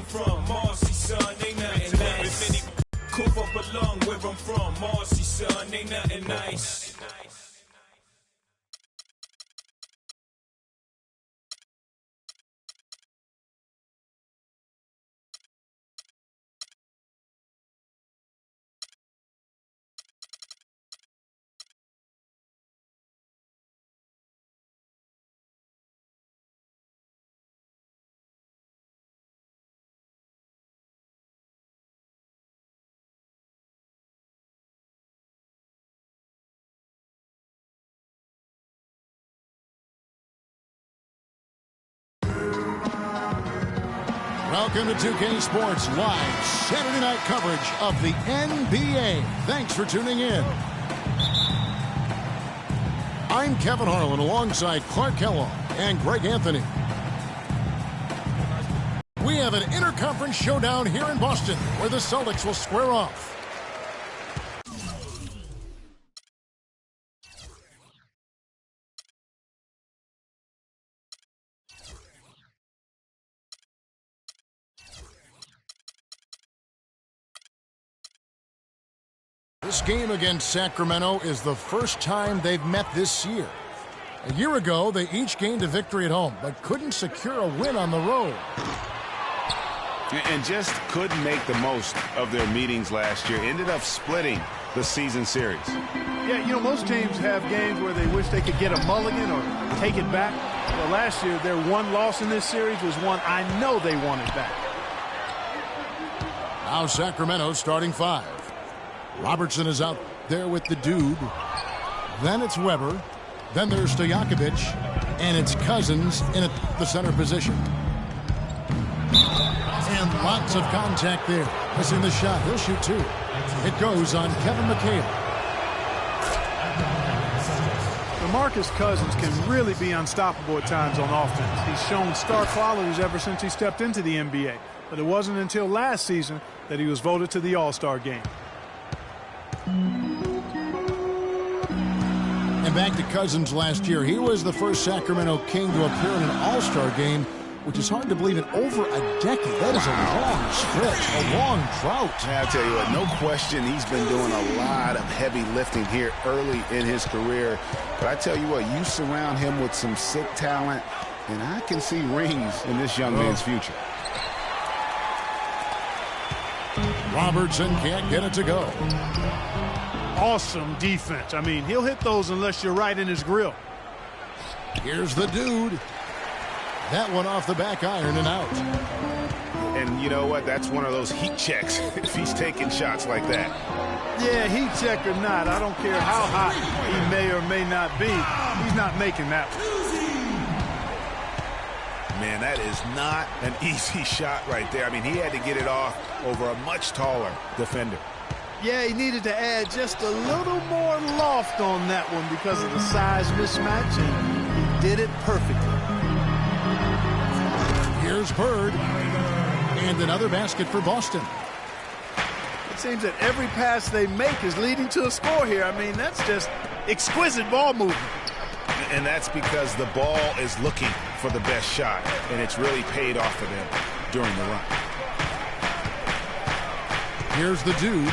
I'm from. Marcy, son, ain't nothing nice. Coop up along where I'm from. Marcy, son, ain't nothing nice. Welcome to 2K Sports Live Saturday night coverage of the NBA. Thanks for tuning in. I'm Kevin Harlan alongside Clark Kellogg and Greg Anthony. We have an interconference showdown here in Boston where the Celtics will square off. This game against Sacramento is the first time they've met this year. A year ago, they each gained a victory at home, but couldn't secure a win on the road. And just couldn't make the most of their meetings last year. Ended up splitting the season series. Yeah, you know, most teams have games where they wish they could get a mulligan or take it back. Well, last year, their one loss in this series was one I know they wanted back. Now Sacramento starting five. Robertson is out there with the dude. Then it's Weber. Then there's Stojakovic. And it's Cousins in the center position. And lots of contact there. Missing the shot. He'll shoot two. It goes on Kevin McHale. DeMarcus Cousins can really be unstoppable at times on offense. He's shown star qualities ever since he stepped into the NBA. But it wasn't until last season that he was voted to the All-Star game. And back to Cousins last year. He was the first Sacramento King to appear in an All-Star game, which is hard to believe in over a decade. That is a long stretch, a long drought. I'll tell you what, no question he's been doing a lot of heavy lifting here early in his career. But I tell you what, you surround him with some sick talent, and I can see rings in this young man's future. Robertson can't get it to go. Awesome defense. I mean, he'll hit those unless you're right in his grill. Here's the dude. That one off the back iron and out. And you know what? That's one of those heat checks if he's taking shots like that. Yeah, heat check or not, I don't care how hot he may or may not be. He's not making that one. Man, that is not an easy shot right there. I mean, he had to get it off over a much taller defender. Yeah, he needed to add just a little more loft on that one because of the size mismatch, and he did it perfectly. Here's Bird. And another basket for Boston. It seems that every pass they make is leading to a score here. I mean, that's just exquisite ball movement. And that's because the ball is looking for the best shot, and it's really paid off for them during the run. Here's the dude.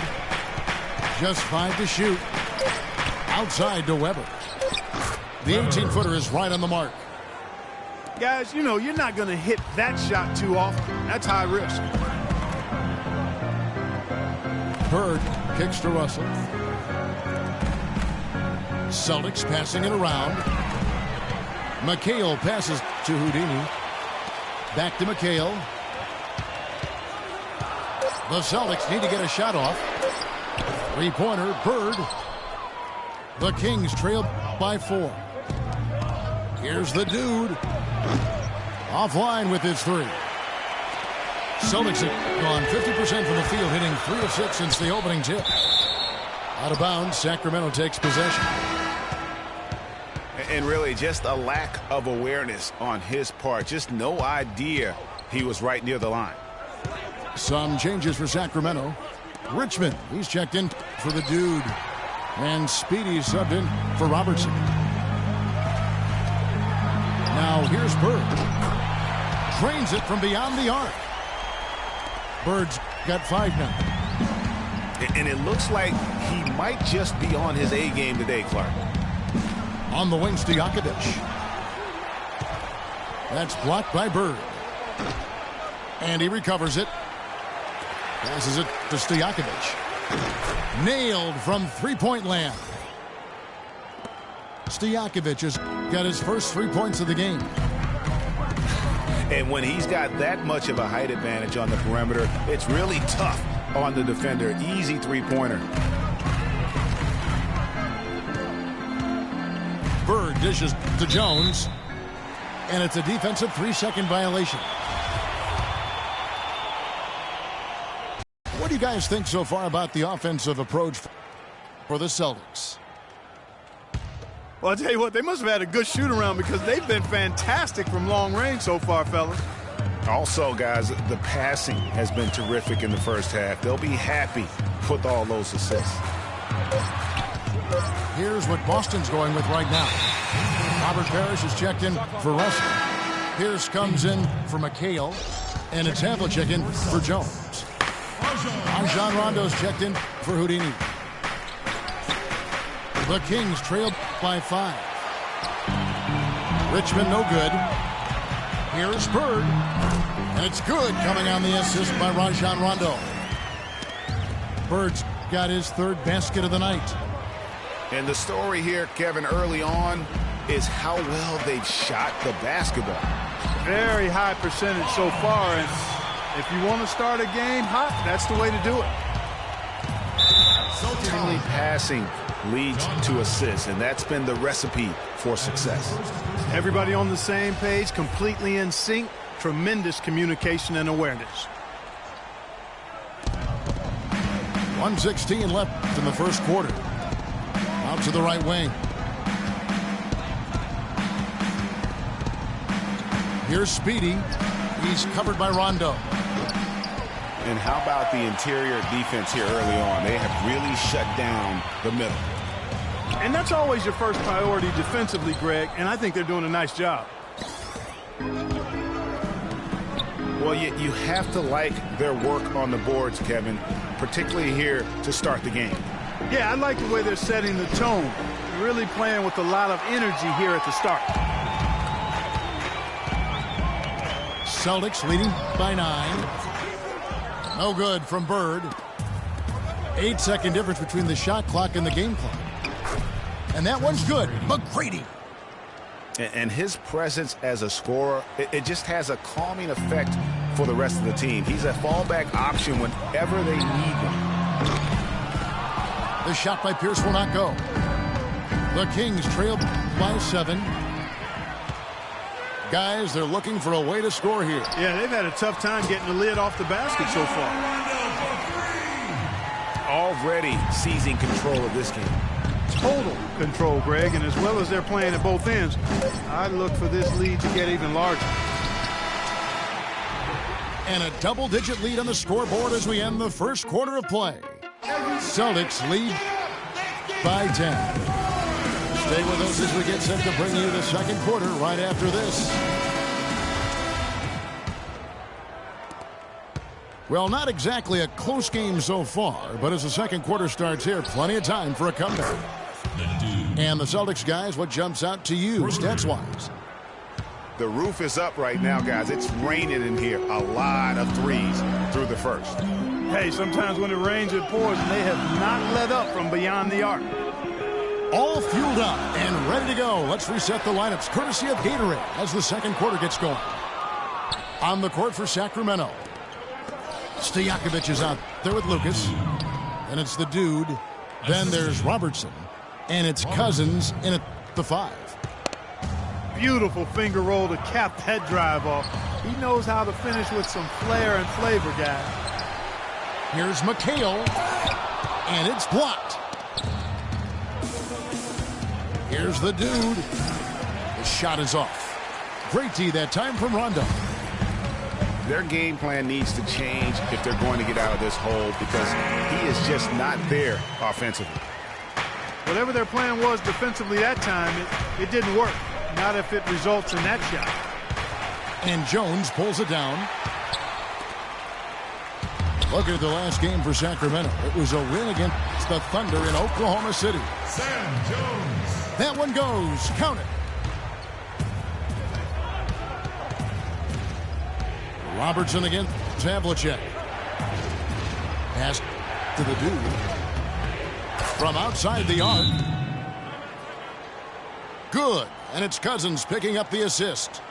Just 5 to shoot. Outside to Weber. The 18-footer is right on the mark. Guys, you know, you're not going to hit that shot too often. That's high risk. Bird kicks to Russell. Celtics passing it around. McHale passes to Houdini. Back to McHale. The Celtics need to get a shot off. Three-pointer, Bird. The Kings trail by 4. Here's the dude. Offline with his three. Celtics have gone 50% from the field, hitting 3 of 6 since the opening tip. Out of bounds, Sacramento takes possession. And really just a lack of awareness on his part. Just no idea he was right near the line. Some changes for Sacramento. Richmond, he's checked in for the dude. And Speedy subbed in for Robertson. Now here's Bird. Drains it from beyond the arc. Bird's got 5 now. And it looks like he might just be on his A game today, Clark. On the wing, Stojakovic. That's blocked by Bird. And he recovers it. Passes it to Stojakovic. Nailed from three-point land. Stojakovic has got his first 3 points of the game. And when he's got that much of a height advantage on the perimeter, it's really tough on the defender. Easy three-pointer. Bird dishes to Jones. And it's a defensive 3-second violation. What do you guys think so far about the offensive approach for the Celtics? Well, I'll tell you what, they must have had a good shoot-around because they've been fantastic from long range so far, fellas. Also, guys, the passing has been terrific in the first half. They'll be happy with all those assists. Here's what Boston's going with right now. Robert Parrish is checked in for Russell. Pierce comes in for McHale. And it's Havlicek in for Jones. Rajon Rondo's checked in for Houdini. The Kings trail by 5. Richmond no good. Here's Bird. And it's good, coming on the assist by Rajon Rondo. Bird's got his 3rd basket of the night. And the story here, Kevin, early on is how well they've shot the basketball. Very high percentage so far, and if you want to start a game hot, that's the way to do it. Timely passing leads to assists, and that's been the recipe for success. Everybody on the same page, completely in sync, tremendous communication and awareness. 1:16 left in the first quarter. Out to the right wing. Here's Speedy. He's covered by Rondo. And how about the interior defense here early on? They have really shut down the middle. And that's always your first priority defensively, Greg, and I think they're doing a nice job. Well, you have to like their work on the boards, Kevin, particularly here to start the game. Yeah, I like the way they're setting the tone. Really playing with a lot of energy here at the start. Celtics leading by 9. No good from Bird. 8-second difference between the shot clock and the game clock. And that one's good. McGrady. And his presence as a scorer, it just has a calming effect for the rest of the team. He's a fallback option whenever they need one. The shot by Pierce will not go. The Kings trail by 7. Guys, they're looking for a way to score here. Yeah, they've had a tough time getting the lid off the basket so far. Already seizing control of this game. Total control, Greg, and as well as they're playing at both ends, I look for this lead to get even larger. And a double-digit lead on the scoreboard as we end the first quarter of play. Celtics lead by 10. Stay with us as we get set to bring you the second quarter right after this. Well, not exactly a close game so far, but as the second quarter starts here, plenty of time for a comeback. And the Celtics, guys, what jumps out to you stats-wise? The roof is up right now, guys. It's raining in here. A lot of threes through the first. Hey, sometimes when it rains, it pours, and they have not let up from beyond the arc. All fueled up and ready to go. Let's reset the lineups courtesy of Gatorade as the second quarter gets going. On the court for Sacramento, Stojakovic is out there with Lucas. And it's the dude. Then there's Robertson. And it's Cousins in at the 5. Beautiful finger roll to cap that drive off. He knows how to finish with some flair and flavor, guys. Here's McHale. And it's blocked. Here's the dude. The shot is off. Great D that time from Rondo. Their game plan needs to change if they're going to get out of this hole because he is just not there offensively. Whatever their plan was defensively that time, it didn't work. Not if it results in that shot. And Jones pulls it down. Look at the last game for Sacramento. It was a win against the Thunder in Oklahoma City. Sam Jones. That one goes. Count it. Robertson against Havlicek. Pass to the dude. From outside the arc. Good. And it's Cousins picking up the assist.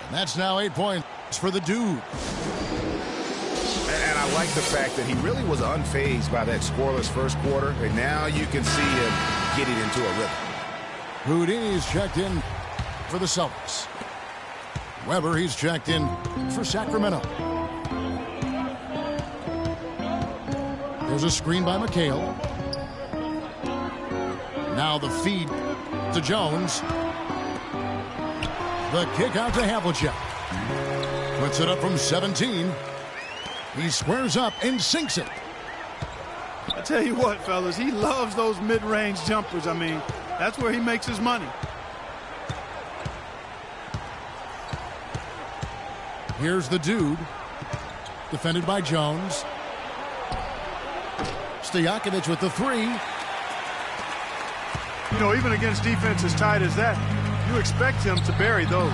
And that's now 8 points for the dude. And I like the fact that he really was unfazed by that scoreless first quarter. And now you can see him getting into a rhythm. Houdini's checked in for the Celtics. Weber, he's checked in for Sacramento. There's a screen by McHale. Now the feed to Jones. The kick out to Havlicek. Puts it up from 17. He squares up and sinks it. I tell you what, fellas, he loves those mid-range jumpers. I mean, that's where he makes his money. Here's the dude. Defended by Jones. Stojakovic with the three. You know, even against defense as tight as that, you expect him to bury those.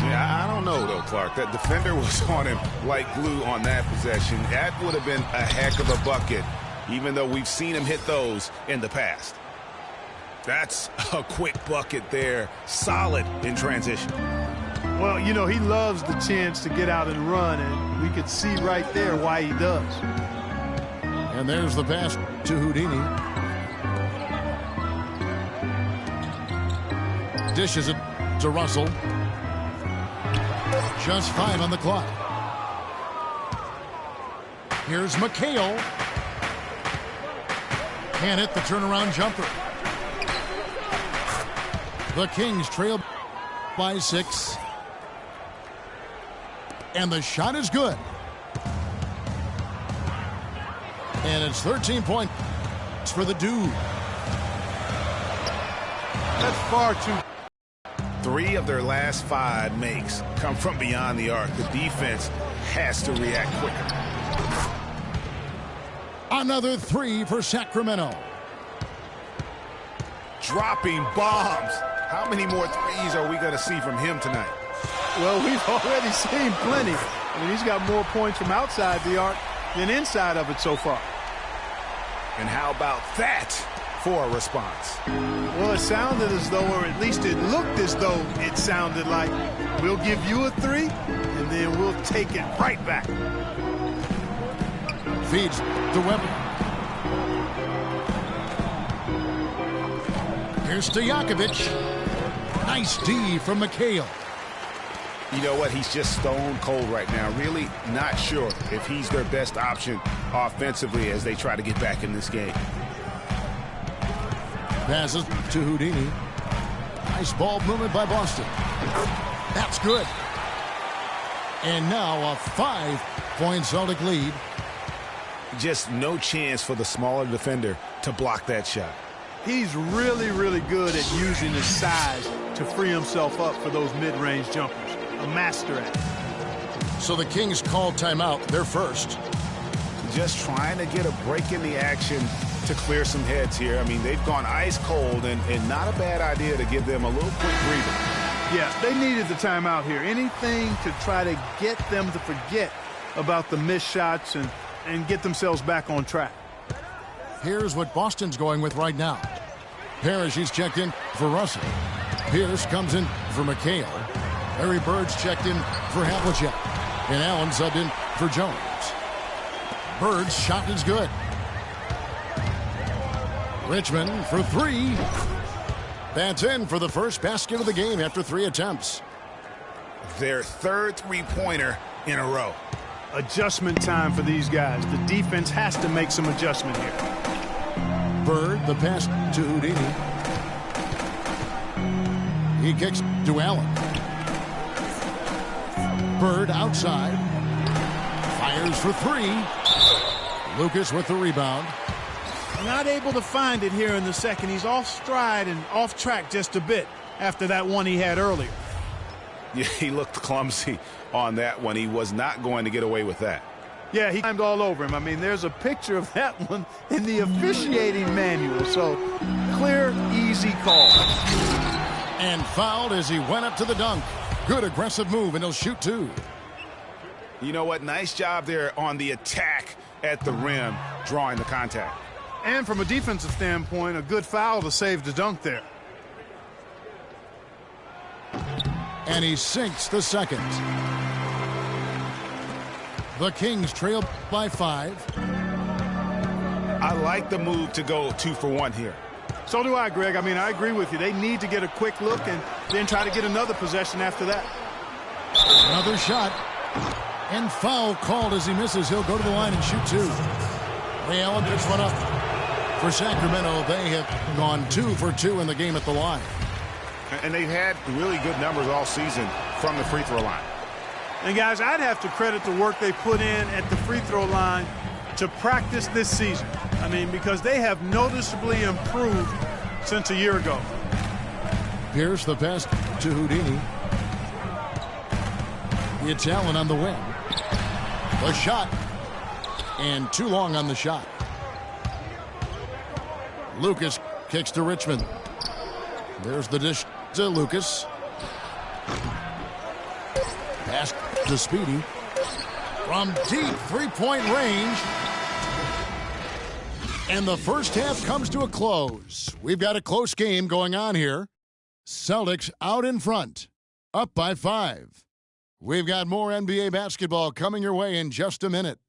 Yeah, I don't know, though, Clark. That defender was on him like glue on that possession. That would have been a heck of a bucket, even though we've seen him hit those in the past. That's a quick bucket there. Solid in transition. Well, you know, he loves the chance to get out and run, and we could see right there why he does. And there's the pass to Houdini. Dishes it to Russell. Just 5 on the clock. Here's McHale. Can't hit the turnaround jumper. The Kings trail by 6. And the shot is good. And it's 13 points for the dude. That's far too. 3 of their last 5 makes come from beyond the arc. The defense has to react quicker. Another 3 for Sacramento. Dropping bombs. How many more threes are we going to see from him tonight? Well, we've already seen plenty. I mean, he's got more points from outside the arc than inside of it so far. And how about that for a response? Well, it sounded as though, or at least it looked as though it sounded like, we'll give you a 3, and then we'll take it right back. Feeds to Weber. Here's Stojakovic. Nice D from McHale. You know what? He's just stone cold right now. Really not sure if he's their best option offensively as they try to get back in this game. Passes to Houdini. Nice ball movement by Boston. That's good. And now a 5-point Celtic lead. Just no chance for the smaller defender to block that shot. He's really, really good at using his size to free himself up for those mid-range jumpers. A master at it. So the Kings call timeout. They're first. Just trying to get a break in the action to clear some heads here. I mean, they've gone ice cold, and not a bad idea to give them a little quick breather. Yeah, they needed the timeout here. Anything to try to get them to forget about the missed shots and get themselves back on track. Here's what Boston's going with right now. Parrish, he's checked in for Russell. Pierce comes in for McHale. Larry Bird's checked in for Havlicek. And Allen subbed in for Jones. Bird's shot is good. Richmond for 3. That's in for the first basket of the game after 3 attempts. Their third three-pointer in a row. Adjustment time for these guys. The defense has to make some adjustment here. Bird, the pass to Houdini. He kicks to Allen. Bird outside. Fires for 3. Lucas with the rebound. Not able to find it here in the second. He's off stride and off track just a bit after that one he had earlier. Yeah, he looked clumsy on that one. He was not going to get away with that. Yeah, he climbed all over him. I mean, there's a picture of that one in the officiating manual. So, clear, easy call. And fouled as he went up to the dunk. Good aggressive move, and he'll shoot two. You know what? Nice job there on the attack at the rim, drawing the contact. And from a defensive standpoint, a good foul to save the dunk there. And he sinks the second. The Kings trail by 5. I like the move to go 2 for 1 here. So do I, Greg. I mean, I agree with you. They need to get a quick look and then try to get another possession after that. Another shot. And foul called as he misses. He'll go to the line and shoot 2. Ray Allen picks one up. For Sacramento, they have gone 2 for 2 in the game at the line. And they've had really good numbers all season from the free throw line. And, guys, I'd have to credit the work they put in at the free throw line to practice this season. I mean, because they have noticeably improved since a year ago. Here's the pass to Houdini. It's Allen on the wing. The shot. And too long on the shot. Lucas kicks to Richmond. There's the dish to Lucas. Pass to Speedy. From deep three-point range. And the first half comes to a close. We've got a close game going on here. Celtics out in front, up by 5. We've got more NBA basketball coming your way in just a minute.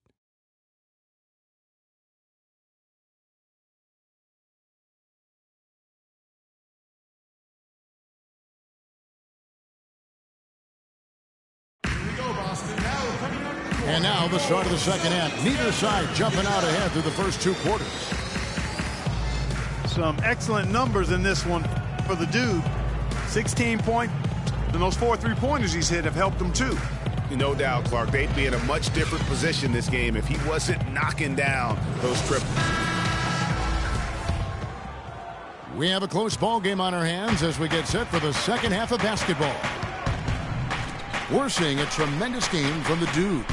And now the start of the second half. Neither side jumping out ahead through the first 2 quarters. Some excellent numbers in this one for the dude. 16 points, and those 4 3-pointers he's hit have helped him too. No doubt, Clark. They'd be in a much different position this game if he wasn't knocking down those triples. We have a close ball game on our hands as we get set for the second half of basketball. We're seeing a tremendous game from the dude.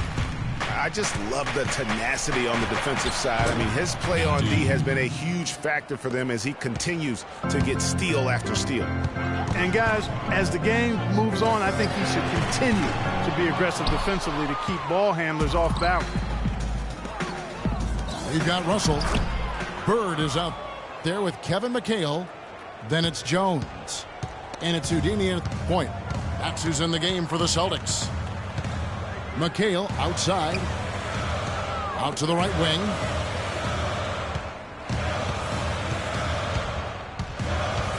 I just love the tenacity on the defensive side. I mean, his play on D has been a huge factor for them as he continues to get steal after steal. And, guys, as the game moves on, I think he should continue to be aggressive defensively to keep ball handlers off balance. We've got Russell. Bird is out there with Kevin McHale. Then it's Jones. And it's Houdini at the point. That's who's in the game for the Celtics. McHale outside. Out to the right wing.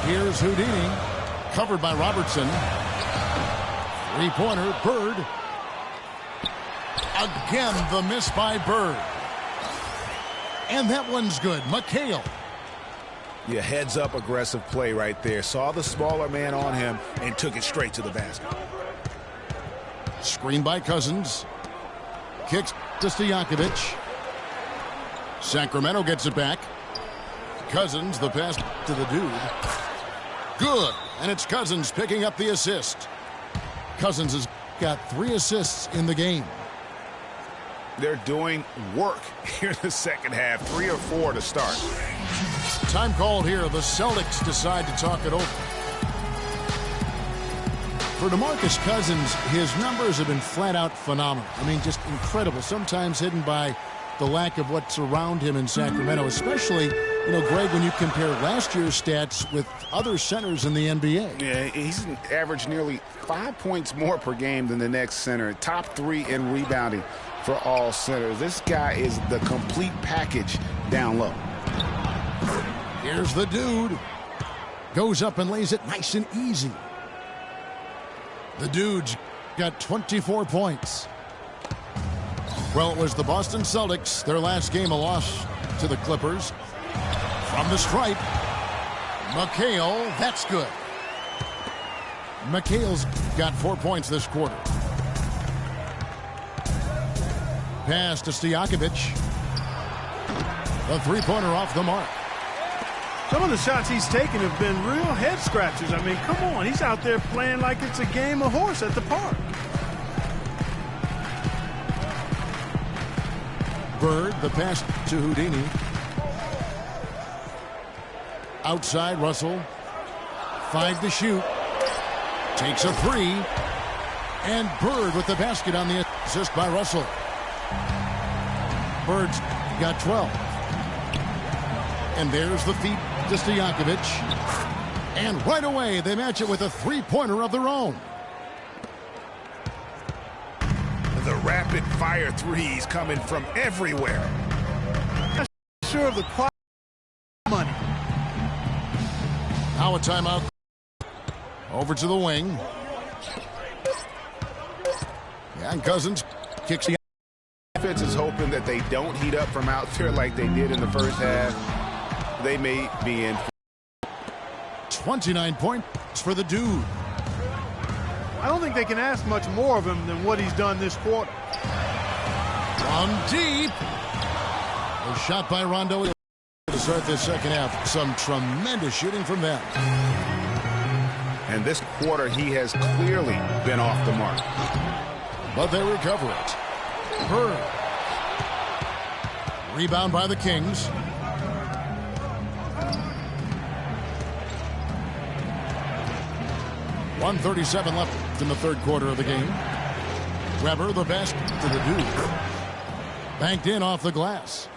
Here's Houdini. Covered by Robertson. Three-pointer, Bird. Again, the miss by Bird. And that one's good. McHale. Yeah, heads-up aggressive play right there. Saw the smaller man on him and took it straight to the basket. Screen by Cousins. Kicks to Stojakovic. Sacramento gets it back. Cousins, the pass to the dude. Good. And it's Cousins picking up the assist. Cousins has got 3 assists in the game. They're doing work here in the second half. 3 or 4 to start. Time called here. The Celtics decide to talk it over. For DeMarcus Cousins, his numbers have been flat out phenomenal. I mean, just incredible. Sometimes hidden by the lack of what's around him in Sacramento, especially, you know, Greg, when you compare last year's stats with other centers in the NBA. Yeah, he's averaged nearly 5 points more per game than the next center. Top 3 in rebounding for all centers. This guy is the complete package down low. Here's the dude. Goes up and lays it nice and easy. The dude's got 24 points. Well, it was the Boston Celtics. Their last game, a loss to the Clippers. From the stripe, McHale, that's good. McHale's got 4 points this quarter. Pass to Stojakovic. The three-pointer off the mark. Some of the shots he's taken have been real head scratchers. I mean, come on. He's out there playing like it's a game of horse at the park. Bird, the pass to Houdini. Outside, Russell. 5 to shoot. Takes a 3. And Bird with the basket on the assist by Russell. Bird's got 12. And there's the feed to Stojakovic. And right away, they match it with a three-pointer of their own. The rapid-fire threes coming from everywhere. Not sure of the quality money. Now a timeout. Over to the wing. And Cousins kicks the Defense is hoping that they don't heat up from out there like they did in the first half. They may be in. 29 points for the dude. I don't think they can ask much more of him than what he's done this quarter. From deep. A shot by Rondo to start this second half. Some tremendous shooting from them. And this quarter, he has clearly been off the mark. But they recover it. Bird. Rebound by the Kings. .137 left in the third quarter of the game. Weber, the basket to the Duke. Banked in off the glass.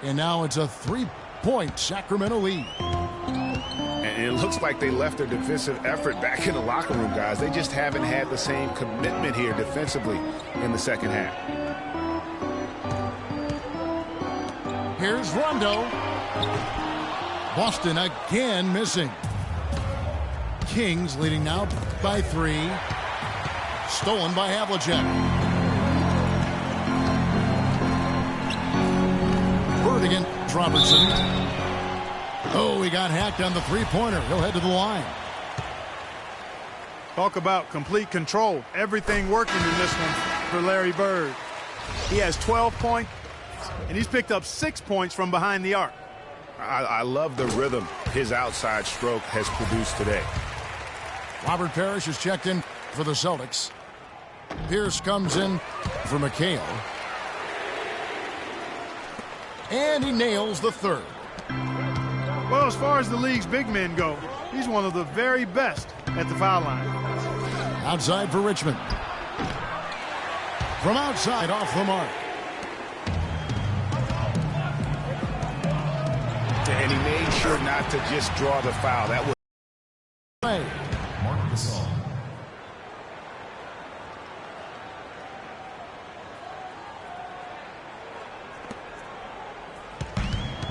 And now it's a three-point Sacramento lead. And it looks like they left their defensive effort back in the locker room, guys. They just haven't had the same commitment here defensively in the second half. Here's Rondo. Boston again missing. Kings leading now by 3. Stolen by Havlicek. Bird against Robertson. Oh, he got hacked on the three-pointer. He'll head to the line. Talk about complete control. Everything working in this one for Larry Bird. He has 12 points, and he's picked up 6 points from behind the arc. I love the rhythm his outside stroke has produced today. Robert Parrish is checked in for the Celtics. Pierce comes in for McHale. And he nails the third. Well, as far as the league's big men go, he's one of the very best at the foul line. Outside for Richmond. From outside, off the mark. And he made sure not to just draw the foul. That was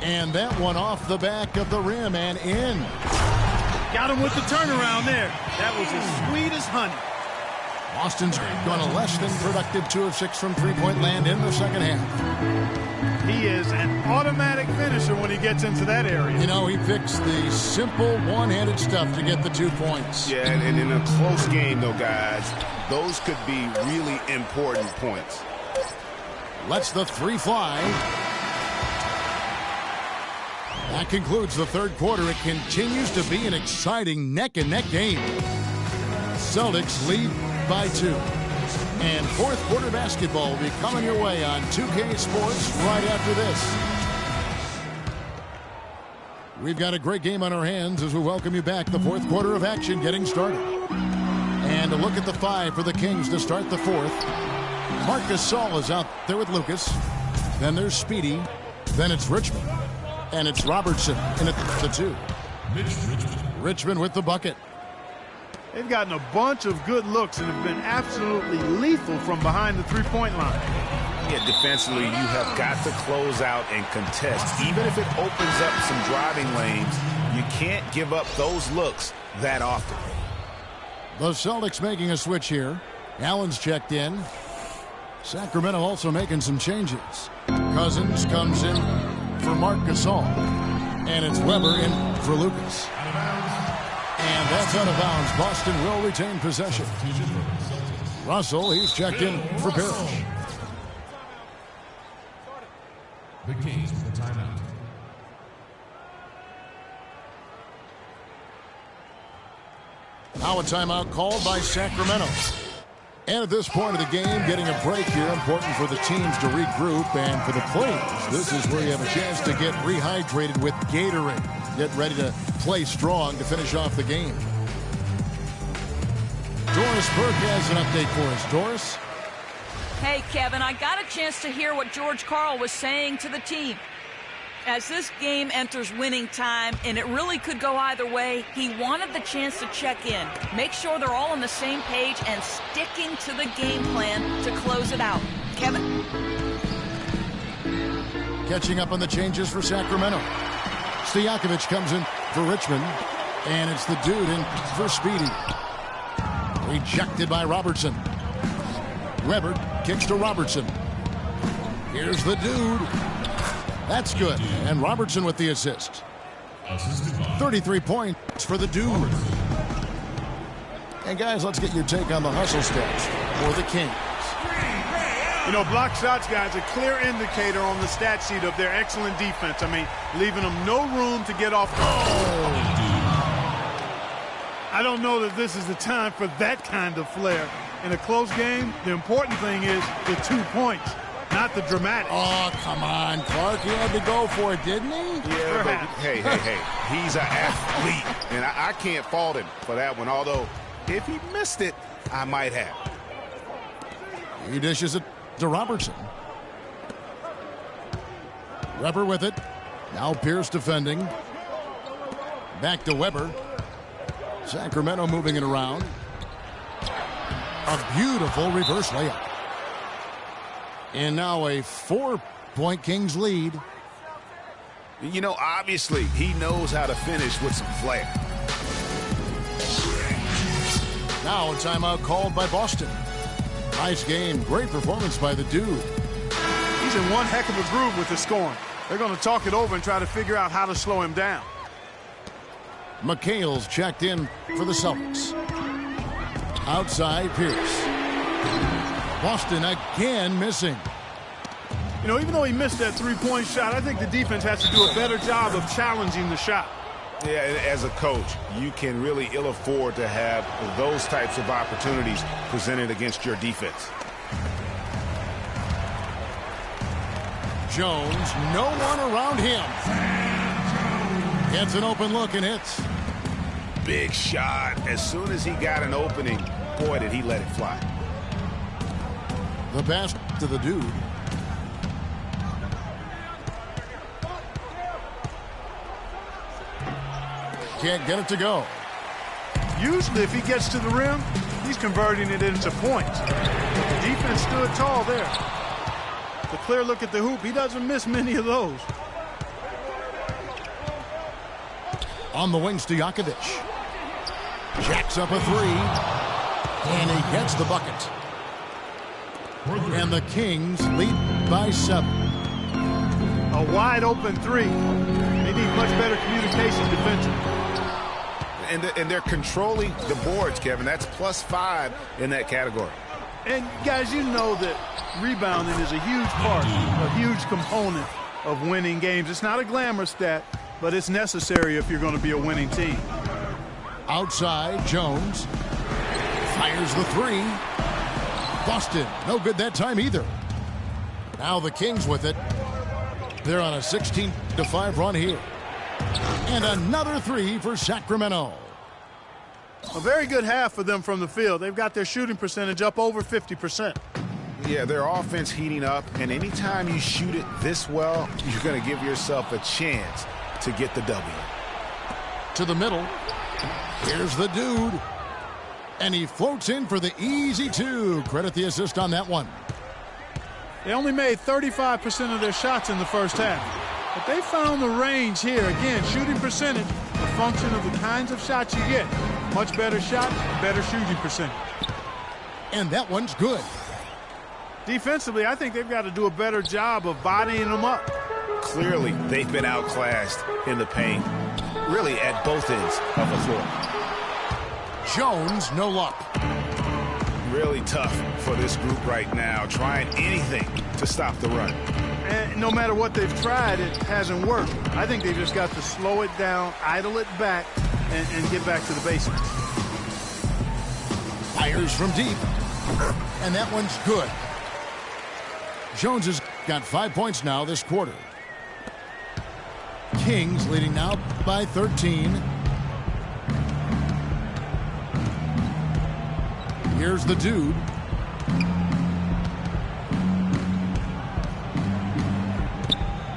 and that one off the back of the rim and in. Got him with the turnaround there. That was as sweet as honey. Boston's gone a less than productive 2 of 6 from three-point land in the second half. He is an automatic finisher when he gets into that area. You know, he picks the simple one-handed stuff to get the 2 points. Yeah, and in a close game, though, guys, those could be really important points. Lets the 3 fly. That concludes the third quarter. It continues to be an exciting neck-and-neck game. Celtics lead by 2. And fourth quarter basketball will be coming your way on 2K Sports right after this. We've got a great game on our hands as we welcome you back. The fourth quarter of action getting started. And a look at the 5 for the Kings to start the fourth. Marcus Saul is out there with Lucas. Then there's Speedy. Then it's Richmond. And it's Robertson in at the 2. Richmond with the bucket. They've gotten a bunch of good looks and have been absolutely lethal from behind the three-point line. Yeah, defensively, you have got to close out and contest. Even if it opens up some driving lanes, you can't give up those looks that often. The Celtics making a switch here. Allen's checked in. Sacramento also making some changes. Cousins comes in for Marc Gasol. And it's Weber in for Lucas. And that's out of bounds. Boston will retain possession. Russell, he's checked in for Parrish. The Kings with the timeout. Now a timeout called by Sacramento. And at this point of the game, getting a break here, important for the teams to regroup, and for the players, this is where you have a chance to get rehydrated with Gatorade. Get ready to play strong to finish off the game. Doris Burke has an update for us. Doris? Hey, Kevin, I got a chance to hear what George Karl was saying to the team. As this game enters winning time, and it really could go either way, he wanted the chance to check in, make sure they're all on the same page, and sticking to the game plan to close it out. Kevin? Catching up on the changes for Sacramento. Stojakovic comes in for Richmond, and it's the dude in for Speedy. Rejected by Robertson. Weber kicks to Robertson. Here's the dude. That's good. And Robertson with the assist. 33 points for the dude. And guys, let's get your take on the hustle stats for the Kings. You know, block shots, guys, a clear indicator on the stat sheet of their excellent defense. I mean, leaving them no room to get off. I don't know that this is the time for that kind of flair. In a close game, the important thing is the 2 points, not the dramatic. Oh, come on, Clark. He had to go for it, didn't he? Yeah, but hey. He's an athlete, and I can't fault him for that one, although if he missed it, I might have. He dishes it to Robertson. Weber with it. Now Pierce defending. Back to Weber. Sacramento moving it around. A beautiful reverse layup. And now a 4-point Kings lead. You know, obviously, he knows how to finish with some flair. Now a timeout called by Boston. Nice game. Great performance by the dude. He's in one heck of a groove with the scoring. They're going to talk it over and try to figure out how to slow him down. McHale's checked in for the Celtics. Outside Pierce. Boston again missing. You know, even though he missed that three-point shot, I think the defense has to do a better job of challenging the shot. Yeah, as a coach, you can really ill afford to have those types of opportunities presented against your defense. Jones, no one around him. Gets an open look and hits. Big shot. As soon as he got an opening, boy, did he let it fly. The pass to the dude. Can't get it to go. Usually, if he gets to the rim, he's converting it into points. The defense stood tall there. The clear look at the hoop, he doesn't miss many of those. On the wing, Stojakovic. Jacks up a three. And he gets the bucket. And the Kings lead by 7. A wide open three. They need much better communication defensively. And they're controlling the boards, Kevin. That's +5 in that category. And, guys, you know that rebounding is a huge part, a huge component of winning games. It's not a glamour stat, but it's necessary if you're going to be a winning team. Outside, Jones fires the three. Boston, no good that time either. Now the Kings with it. They're on a 16-5 run here. And another three for Sacramento. A very good half for them from the field. They've got their shooting percentage up over 50%. Yeah, their offense heating up, and anytime you shoot it this well, you're going to give yourself a chance to get the W. To the middle. Here's the dude. And he floats in for the easy two. Credit the assist on that one. They only made 35% of their shots in the first half. But they found the range here. Again, shooting percentage, a function of the kinds of shots you get. Much better shot, better shooting percentage. And that one's good. Defensively, I think they've got to do a better job of bodying them up. Clearly, they've been outclassed in the paint, really at both ends of the floor. Jones, no luck. Really tough for this group right now, trying anything to stop the run. And no matter what they've tried, it hasn't worked. I think they've just got to slow it down, idle it back, and get back to the basics. Fires from deep. And that one's good. Jones has got 5 points now this quarter. Kings leading now by 13. Here's the dude.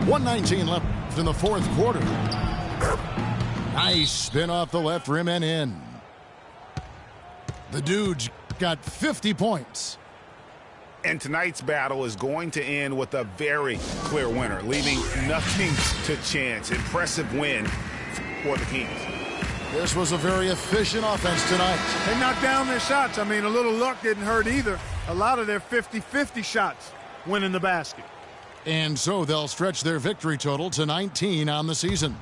.119 left in the fourth quarter. Nice spin off the left rim and in. The dude's got 50 points. And tonight's battle is going to end with a very clear winner, leaving nothing to chance. Impressive win for the Kings. This was a very efficient offense tonight. They knocked down their shots. I mean, a little luck didn't hurt either. A lot of their 50-50 shots went in the basket. And so they'll stretch their victory total to 19 on the season.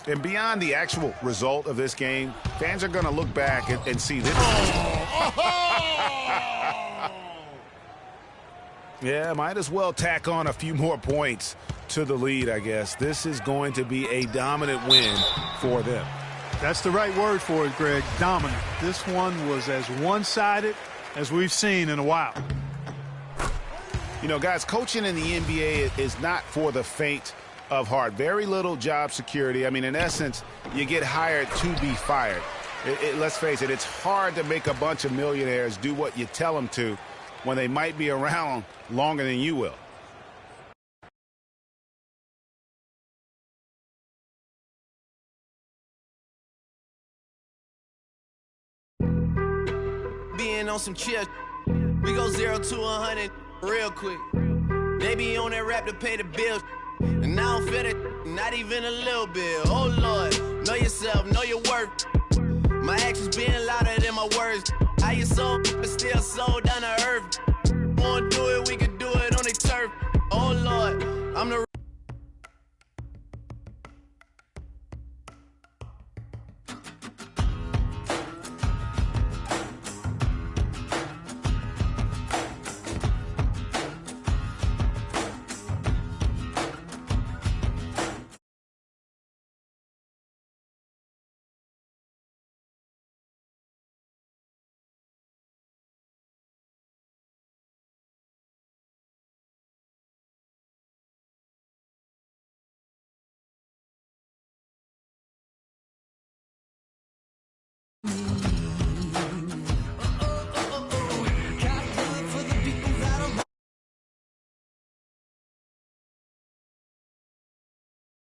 And beyond the actual result of this game, fans are going to look back and see this. Yeah, might as well tack on a few more points to the lead, I guess. This is going to be a dominant win for them. That's the right word for it, Greg. Dominant. This one was as one-sided as we've seen in a while. You know, guys, coaching in the NBA is not for the faint of heart. Very little job security. I mean, in essence, you get hired to be fired. Let's face it, it's hard to make a bunch of millionaires do what you tell them to when they might be around longer than you will. Being on some chill, we go 0 to 100 real quick. They be on that rap to pay the bills, and I don't feel it, not even a little bit. Oh Lord, know yourself, know your worth. My actions being louder than my words. How you sold, but still sold down to earth. Wanna do it, we can do it on the turf. Oh Lord, I'm the